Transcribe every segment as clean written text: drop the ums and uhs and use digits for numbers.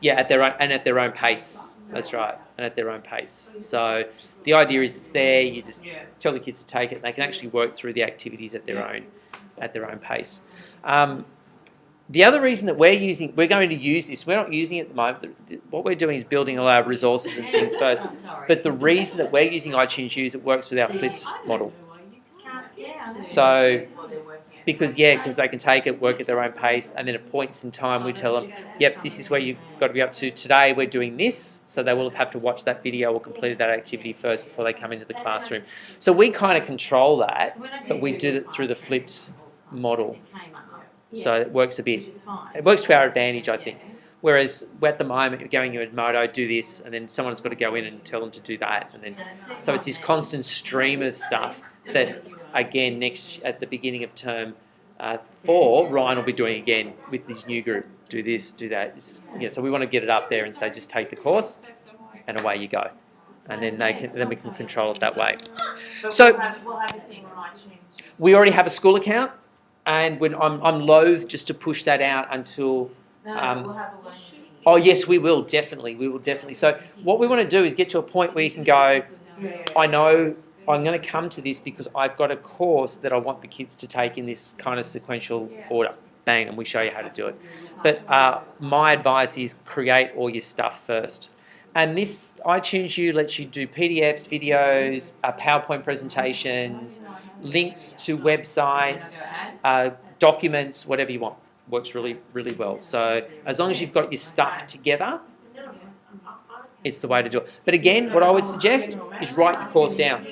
Yeah, at their own pace. That's right, and at their own pace. So the idea is it's there. You just tell the kids to take it. And they can actually work through the activities at their own pace. The other reason that we're going to use this, we're not using it at the moment. What we're doing is building all our resources and things first. But the reason that we're using iTunes Use, it works with our flipped model. So, because they can take it, work at their own pace, and then at points in time we tell them, yep, this is where you've got to be up to. Today we're doing this, so they will have to watch that video or completed that activity first before they come into the classroom. So we kind of control that, but we do it through the flipped model. So it works a bit. It works to our advantage, I think. Whereas at the moment, you're going in Edmodo, do this, and then someone's got to go in and tell them to do that, and then so it's this constant stream of stuff that, again, at the beginning of term 4, Ryan will be doing again with his new group. Do this, do that. So we want to get it up there and say, just take the course, and away you go, and then we can control it that way. So we'll have a thing on iTunes. We already have a school account. And I'm loath just to push that out until. We'll have a learning. Oh yes, we will definitely. So what we want to do is get to a point where you can go. I know I'm going to come to this because I've got a course that I want the kids to take in this kind of sequential order. Bang, and we show you how to do it. But my advice is create all your stuff first. And this iTunes U lets you do PDFs, videos, PowerPoint presentations, links to websites, documents, whatever you want. Works really, really well. So as long as you've got your stuff together, it's the way to do it. But again, what I would suggest is write your course down.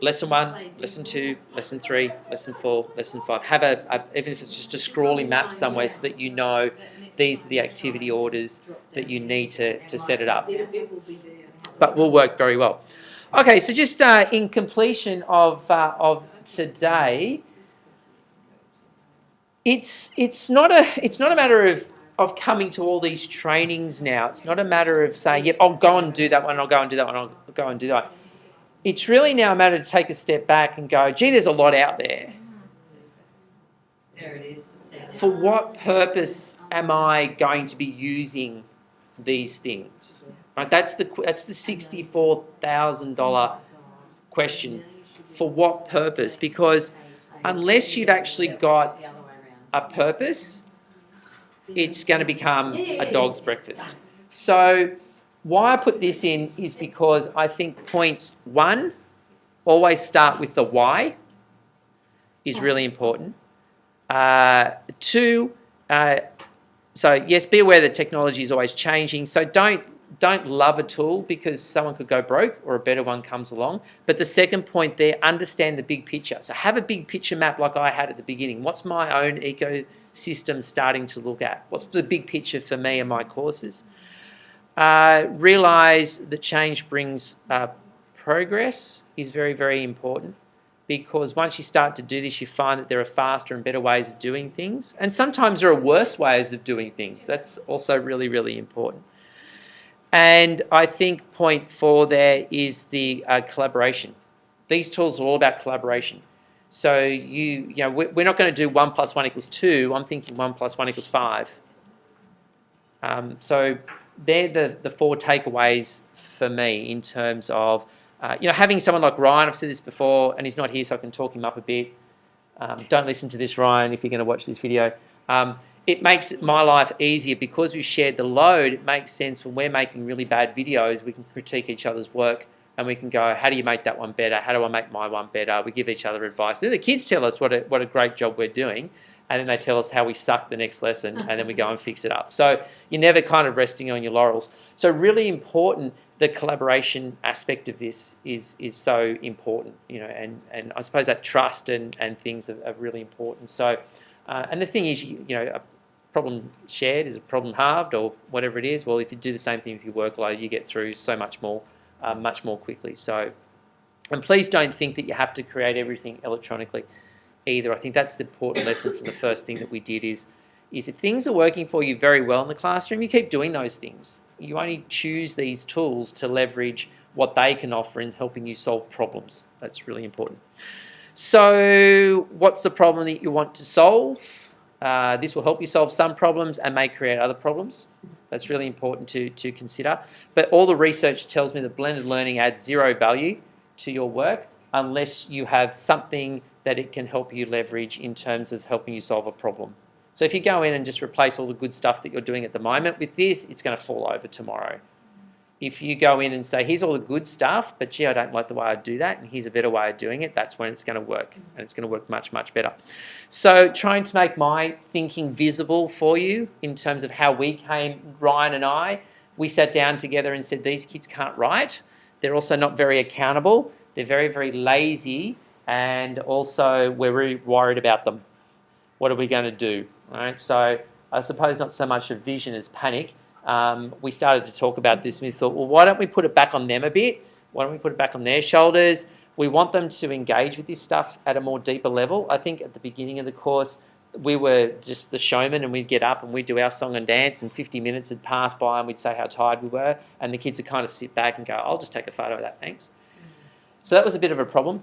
Lesson 1, Lesson 2, Lesson 3, Lesson 4, Lesson 5. Have even if it's just a scrawly map somewhere so that you know these are the activity orders that you need to set it up. But will work very well. Okay, so just in completion of today, it's not a matter of coming to all these trainings now. It's not a matter of saying, yep, I'll go and do that one, I'll go and do that one, I'll go and do that. It's really now a matter to take a step back and go, gee, there's a lot out there. There it is. For what purpose am I going to be using these things? Right, that's the $64,000 question. For what purpose? Because unless you've actually got a purpose, it's going to become a dog's breakfast. So why I put this in is because I think point 1, always start with the why, is really important. 2, so yes, be aware that technology is always changing. So don't love a tool because someone could go broke or a better one comes along. But the second point there, understand the big picture. So have a big picture map like I had at the beginning. What's my own ecosystem starting to look at? What's the big picture for me and my courses? Realize that change brings progress is very, very important, because once you start to do this, you find that there are faster and better ways of doing things. And sometimes there are worse ways of doing things. That's also really, really important. And I think point 4 there is the collaboration. These tools are all about collaboration. So we're not going to do 1 + 1 = 2. I'm thinking 1 + 1 = 5. So they're the 4 takeaways for me in terms of having someone like Ryan. I've said this before, and he's not here, so I can talk him up a bit. Don't listen to this, Ryan, if you're going to watch this video. It makes my life easier because we've shared the load. It makes sense when we're making really bad videos, we can critique each other's work and we can go, how do you make that one better? How do I make my one better? We give each other advice. Then the kids tell us what a great job we're doing, and then they tell us how we suck the next lesson, and then we go and fix it up. So you're never kind of resting on your laurels. So really important, the collaboration aspect of this is so important, and I suppose that trust and things are really important. So, and the thing is, a problem shared is a problem halved, or whatever it is. Well, if you do the same thing with your workload, you get through so much more quickly. So, and please don't think that you have to create everything electronically either. I think that's the important lesson from the first thing that we did is if things are working for you very well in the classroom, you keep doing those things. You only choose these tools to leverage what they can offer in helping you solve problems. That's really important. So what's the problem that you want to solve? This will help you solve some problems and may create other problems. That's really important to consider. But all the research tells me that blended learning adds zero value to your work unless you have something that it can help you leverage in terms of helping you solve a problem. So if you go in and just replace all the good stuff that you're doing at the moment with this, it's going to fall over tomorrow. If you go in and say, here's all the good stuff, but gee, I don't like the way I do that, and here's a better way of doing it, that's when it's going to work, and it's going to work much, much better. So trying to make my thinking visible for you in terms of how we came, Ryan and I, we sat down together and said, these kids can't write. They're also not very accountable. They're very, very lazy, and also we're really worried about them. What are we going to do? All right, so I suppose not so much a vision as panic. We started to talk about this and we thought, well, why don't we put it back on them a bit? Why don't we put it back on their shoulders? We want them to engage with this stuff at a more deeper level. I think at the beginning of the course, we were just the showman and we'd get up and we'd do our song and dance and 50 minutes would pass by and we'd say how tired we were and the kids would kind of sit back and go, I'll just take a photo of that, thanks. So that was a bit of a problem.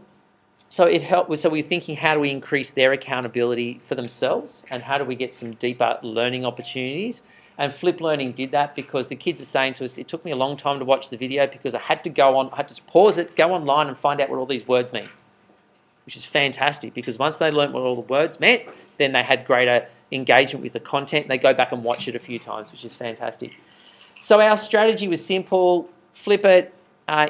So it helped. So we're thinking, how do we increase their accountability for themselves and how do we get some deeper learning opportunities? And Flip Learning did that because the kids are saying to us, it took me a long time to watch the video because I had to pause it, go online and find out what all these words mean, which is fantastic because once they learned what all the words meant, then they had greater engagement with the content. They go back and watch it a few times, which is fantastic. So our strategy was simple: flip it,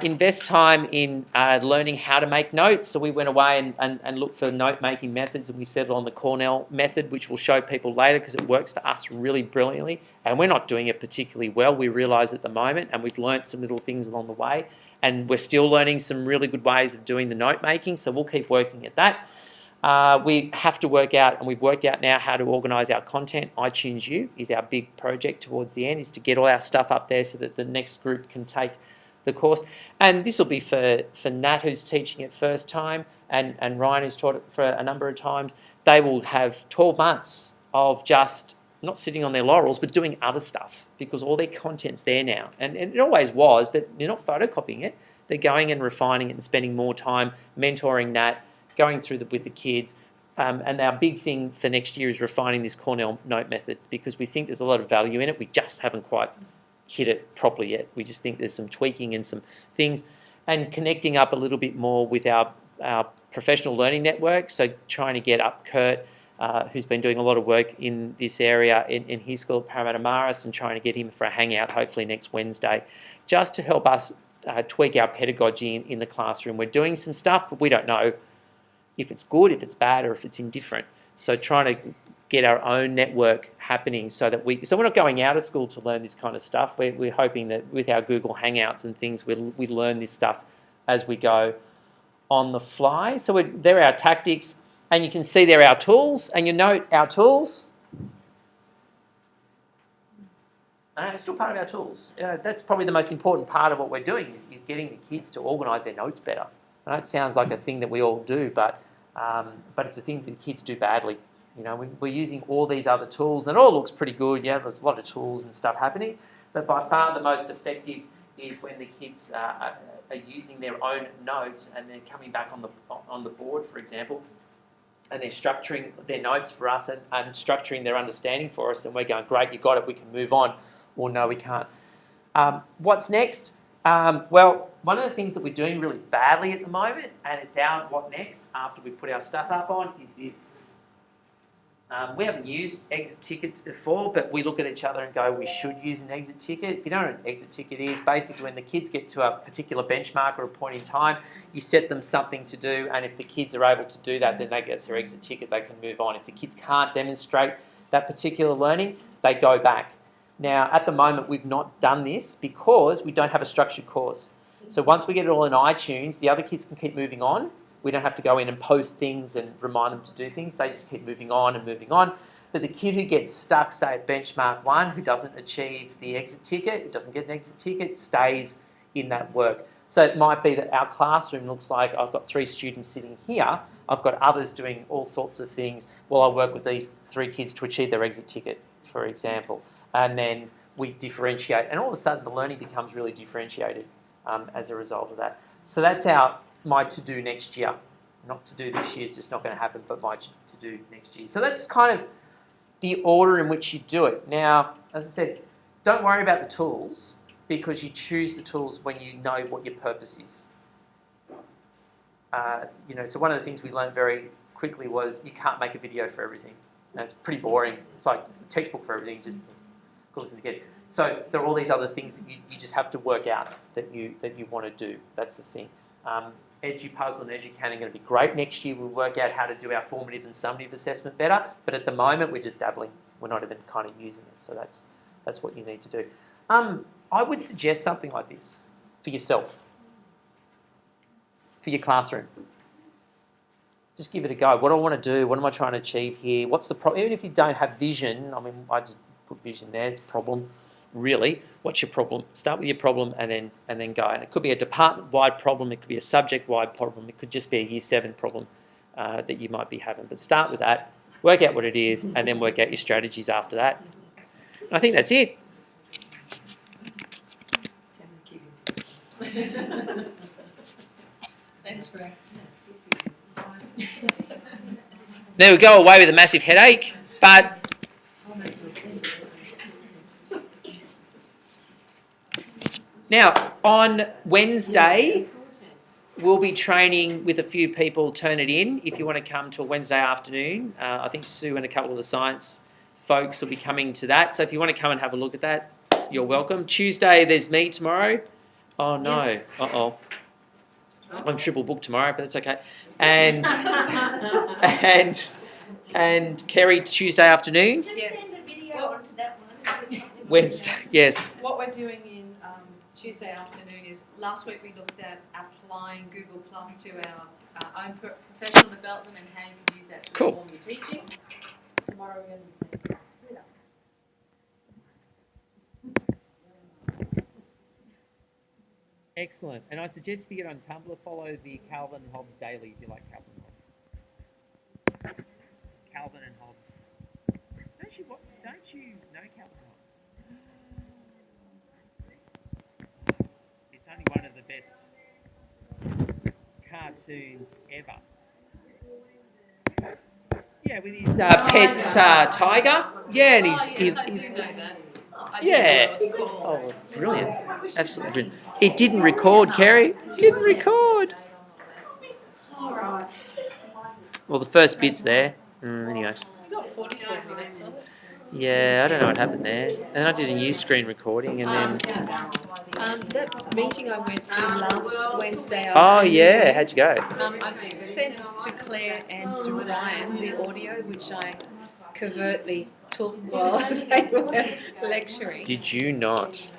invest time in learning how to make notes. So we went away and looked for note-making methods and we settled on the Cornell method, which we'll show people later because it works for us really brilliantly. And we're not doing it particularly well, we realise at the moment, and we've learnt some little things along the way. And we're still learning some really good ways of doing the note-making, so we'll keep working at that. We have to work out, and we've worked out now how to organise our content. iTunes U is our big project towards the end, is to get all our stuff up there so that the next group can take the course. And this will be for Nat, who's teaching it first time, and Ryan, who's taught it for a number of times. They will have 12 months of just not sitting on their laurels, but doing other stuff because all their content's there now. And it always was, but they're not photocopying it. They're going and refining it and spending more time mentoring Nat, going through with the kids. And our big thing for next year is refining this Cornell note method because we think there's a lot of value in it. We just haven't quite hit it properly yet. We just think there's some tweaking and some things, and connecting up a little bit more with our professional learning network. So trying to get up Kurt, who's been doing a lot of work in this area in his school at Parramatta Marist, and trying to get him for a hangout hopefully next Wednesday, just to help us tweak our pedagogy in the classroom. We're doing some stuff, but we don't know if it's good, if it's bad, or if it's indifferent. So trying to get our own network happening so that we're not going out of school to learn this kind of stuff. We're hoping that with our Google Hangouts and things, we learn this stuff as we go on the fly. So they're our tactics, and you can see they're our tools, and you note our tools. It's still part of our tools. That's probably the most important part of what we're doing is getting the kids to organise their notes better. I know it sounds like a thing that we all do, but it's a thing that the kids do badly. You know, we're using all these other tools, and it all looks pretty good. Yeah, there's a lot of tools and stuff happening, but by far the most effective is when the kids are using their own notes and they're coming back on the board, for example, and they're structuring their notes for us and structuring their understanding for us, and we're going, great, you got it, we can move on, or no, we can't. What's next? Well, one of the things that we're doing really badly at the moment, and it's our what next after we put our stuff up on, is this. We haven't used exit tickets before, but we look at each other and go, we should use an exit ticket. If you don't know what an exit ticket is, basically when the kids get to a particular benchmark or a point in time, you set them something to do, and if the kids are able to do that, then they get their exit ticket, they can move on. If the kids can't demonstrate that particular learning, they go back. Now, at the moment, we've not done this because we don't have a structured course. So once we get it all in iTunes, the other kids can keep moving on. We don't have to go in and post things and remind them to do things. They just keep moving on and moving on. But the kid who gets stuck, say at benchmark 1, who doesn't achieve the exit ticket, who doesn't get an exit ticket, stays in that work. So it might be that our classroom looks like I've got 3 students sitting here. I've got others doing all sorts of things while I work with these 3 kids to achieve their exit ticket, for example. And then we differentiate. And all of a sudden the learning becomes really differentiated as a result of that. So that's my to-do next year. Not to do this year, it's just not going to happen, but my to-do next year. So that's kind of the order in which you do it. Now, as I said, don't worry about the tools because you choose the tools when you know what your purpose is. So one of the things we learned very quickly was you can't make a video for everything. And it's pretty boring. It's like a textbook for everything, just listen to get. So there are all these other things that you just have to work out that you want to do. That's the thing. EduPuzzle and EduCan are going to be great. Next year we'll work out how to do our formative and summative assessment better. But at the moment we're just dabbling. We're not even kind of using it. So that's what you need to do. I would suggest something like this for yourself, for your classroom. Just give it a go. What do I want to do? What am I trying to achieve here? What's the problem? Even if you don't have vision, I mean, I just put vision there. It's a problem, really. What's your problem? Start with your problem and then go. And it could be a department-wide problem. It could be a subject-wide problem. It could just be a Year 7 problem that you might be having. But start with that. Work out what it is, and then work out your strategies after that. And I think that's it. Thanks, Greg. Now we go away with a massive headache, but now on Wednesday we'll be training with a few people. Turn it in if you want to come to a Wednesday afternoon. I think Sue and a couple of the science folks will be coming to that. So if you want to come and have a look at that, you're welcome. Tuesday there's me tomorrow. Oh no! Yes. Uh-oh. I'm triple booked tomorrow, but that's okay. And and Kerry Tuesday afternoon. Just Yes. send the video onto that one. Wednesday, yes. What we're doing in Tuesday afternoon is, last week we looked at applying Google Plus to our own professional development and how you can use that to Cool. inform your teaching. Tomorrow we're going to be playing Twitter. Excellent. And I suggest if you get on Tumblr, follow the Calvin and Hobbes Daily if you like Calvin and Hobbes. Calvin and Hobbes. Don't you know Calvin and Hobbes? It's only one of the best cartoons ever. Yeah, with his pet tiger. Yeah, and Yes, I do know that. I do yeah. know what it's called. Oh, brilliant. Absolutely brilliant. It didn't record, Kerry. It didn't record. All right. Well, the first bit's there. Anyway. We got 44 minutes of it. Yeah, I don't know what happened there. And then I did a new screen recording and then... That meeting I went to last Wednesday Oh, afternoon, yeah. How'd you go? I sent to Claire and to Ryan the audio, which I covertly took while they were lecturing. Did you not?